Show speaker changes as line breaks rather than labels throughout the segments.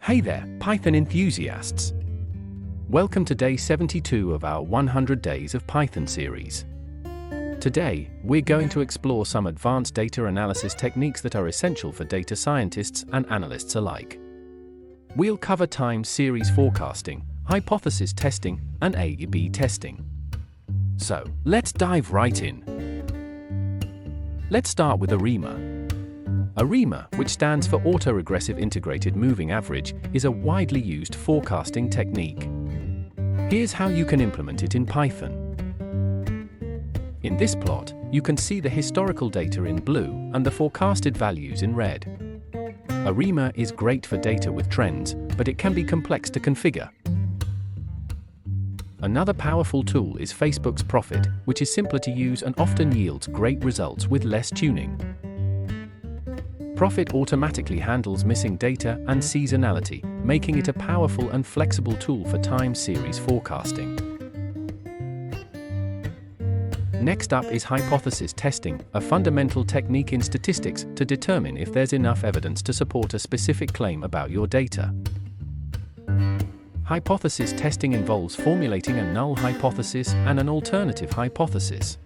Hey there, Python enthusiasts! Welcome to day 72 of our 100 Days of Python series. Today, we're going to explore some advanced data analysis techniques that are essential for data scientists and analysts alike. We'll cover time series forecasting, hypothesis testing, and A/B testing. So, let's dive right in. Let's start with ARIMA. ARIMA, which stands for Autoregressive Integrated Moving Average, is a widely used forecasting technique. Here's how you can implement it in Python. In this plot, you can see the historical data in blue and the forecasted values in red. ARIMA is great for data with trends, but it can be complex to configure. Another powerful tool is Facebook's Prophet, which is simpler to use and often yields great results with less tuning. Prophet automatically handles missing data and seasonality, making it a powerful and flexible tool for time series forecasting. Next up is hypothesis testing, a fundamental technique in statistics to determine if there's enough evidence to support a specific claim about your data. Hypothesis testing involves formulating a null hypothesis and an alternative hypothesis.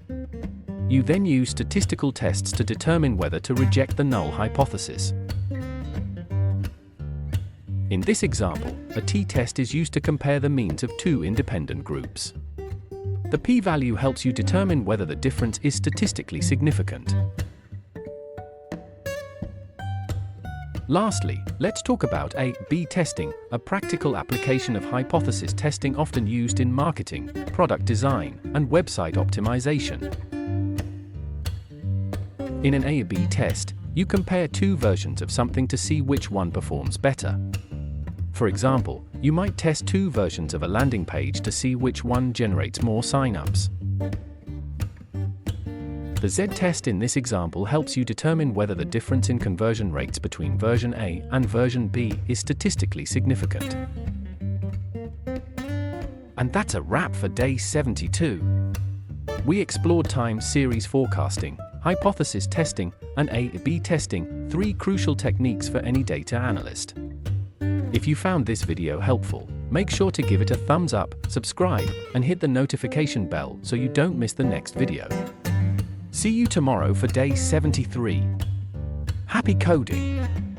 You then use statistical tests to determine whether to reject the null hypothesis. In this example, a t-test is used to compare the means of two independent groups. The p-value helps you determine whether the difference is statistically significant. Lastly, let's talk about A/B testing, a practical application of hypothesis testing often used in marketing, product design, and website optimization. In an A/B test, you compare two versions of something to see which one performs better. For example, you might test two versions of a landing page to see which one generates more sign-ups. The Z-test in this example helps you determine whether the difference in conversion rates between version A and version B is statistically significant. And that's a wrap for day 72. We explored time series forecasting, hypothesis testing, and A/B testing, three crucial techniques for any data analyst. If you found this video helpful, make sure to give it a thumbs up, subscribe, and hit the notification bell so you don't miss the next video. See you tomorrow for day 73. Happy coding!